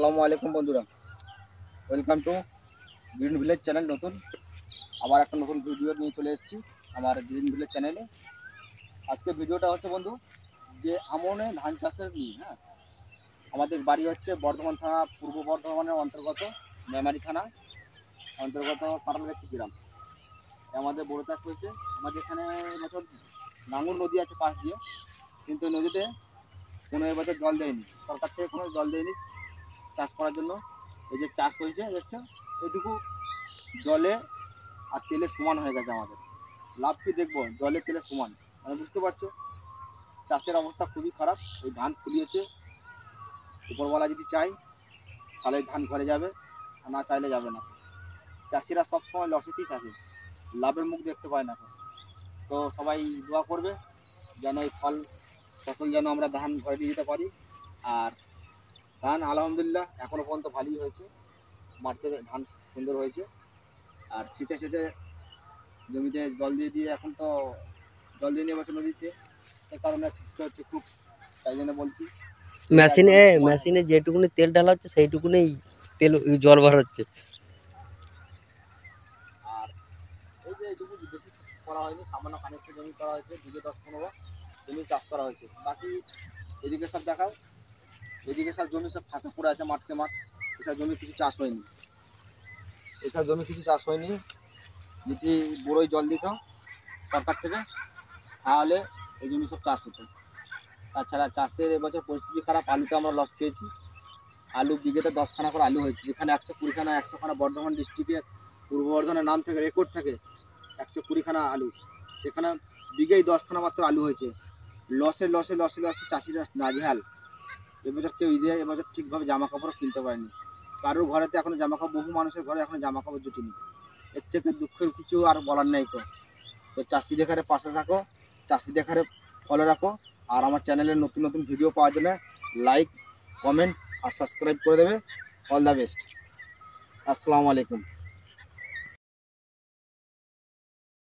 আসসালামু আলাইকুম বন্ধুরা, welcome to green village channel. আবার একটা নতুন ভিডিও নিয়ে চলে এসেছি আমার গ্রিন ভিলেজ চ্যানেলে। আজকে ভিডিওটা হচ্ছে বন্ধু যে আমনে ধান চাষের নিয়ে। আমাদের বাড়ি হচ্ছে বর্ধমান থানা, পূর্ব বর্ধমানের অন্তর্গত মেমারি থানা অন্তর্গত পাটালগাছি গ্রাম। আমাদের বড় চাষ হয়েছে। আমাদের এখানে এবছর নাঙ্গল নদী আছে পাশ দিয়ে, কিন্তু নদীতে কোনো এবছর জল দেয়নি, সরকার থেকে কোনো জল দেয়নি চাষ করার জন্য। এই যে চাষ হয়েছে দেখছেন, এটুকু জলে আর তেলে সমান হয়ে গেছে। আমাদের লাভ কি দেখবো, জলে তেলে সমান, মানে বুঝতে পারছো চাষের অবস্থা খুবই খারাপ। এই ধান ফুলিয়েছে, উপরওয়ালা যদি চাই তাহলে ধান ঘরে যাবে, আর না চাইলে যাবে না। চাষিরা সবসময় লসেতেই থাকে, লাভের মুখ দেখতে পায় না। তো সবাই দোয়া করবে যেন এই ফসল যেন আমরা ধান ঘরে নিয়ে যেতে পারি। আর ধান আলহামদুলিল্লাহ এখনও পর্যন্ত ভালোই হয়েছে, মাঠে ধান সুন্দর হয়েছে। আর ছিটে ছিটে জমিতে জল দিয়ে দিয়ে, এখন তো জল দিয়ে নিয়ে বছর নদীতে, সে কারণে চেষ্টা হচ্ছে খুব, তাই জন্য বলছি মেশিনে যেটুকুনি তেল ঢালা হচ্ছে সেইটুকুনি তেল জল বার হচ্ছে। আর এই যে এইটুকু বেশি করা হয়নি, সামান্য খানিকটা জমি করা হয়েছে, 2-10-15 জমি চাষ করা হয়েছে। বাকি এদিকে সব দেখাও, এদিকে সব জমি সব ফাঁকা পড়ে আছে, মাঠকে মাঠ। এসব জমি কিছু চাষ হয়নি, এসব জমি কিছু চাষ হয়নি। যদি বড়োই জল দিত সরকার থেকে তাহলে এই জমি সব চাষ হতো। তাছাড়া চাষের এবছর পরিস্থিতি খারাপ, আলুতে আমরা লস খেয়েছি। আলু বিঘেতে 10খানা করে আলু হয়েছে, যেখানে 120খানা 100খানা বর্ধমান ডিস্ট্রিক্টের পূর্ব বর্ধমানের নাম থেকে রেকর্ড থাকে 120খানা আলু, সেখানে বিঘেই 10খানা মাত্র আলু হয়েছে। লসে লসে লসে লসে চাষিরা নাজেহাল। এবছর কেউ ঈদে এবছর ঠিকভাবে জামা কাপড় কিনতে পারেনি, কারোর ঘরেতে এখনো জামা কাপড়, বহু মানুষের ঘরে এখনো জামা কাপড় জুটিনি। এর থেকে দুঃখের কিছু আর বলার নেই। তো চাষি দেখারে পাশে থাকো, চাষি দেখারে ফলো রাখো। আর আমার চ্যানেলের নতুন নতুন ভিডিও পাওয়ার জন্য লাইক, কমেন্ট আর সাবস্ক্রাইব করে দেবে। All the best. আসসালামু আলাইকুম।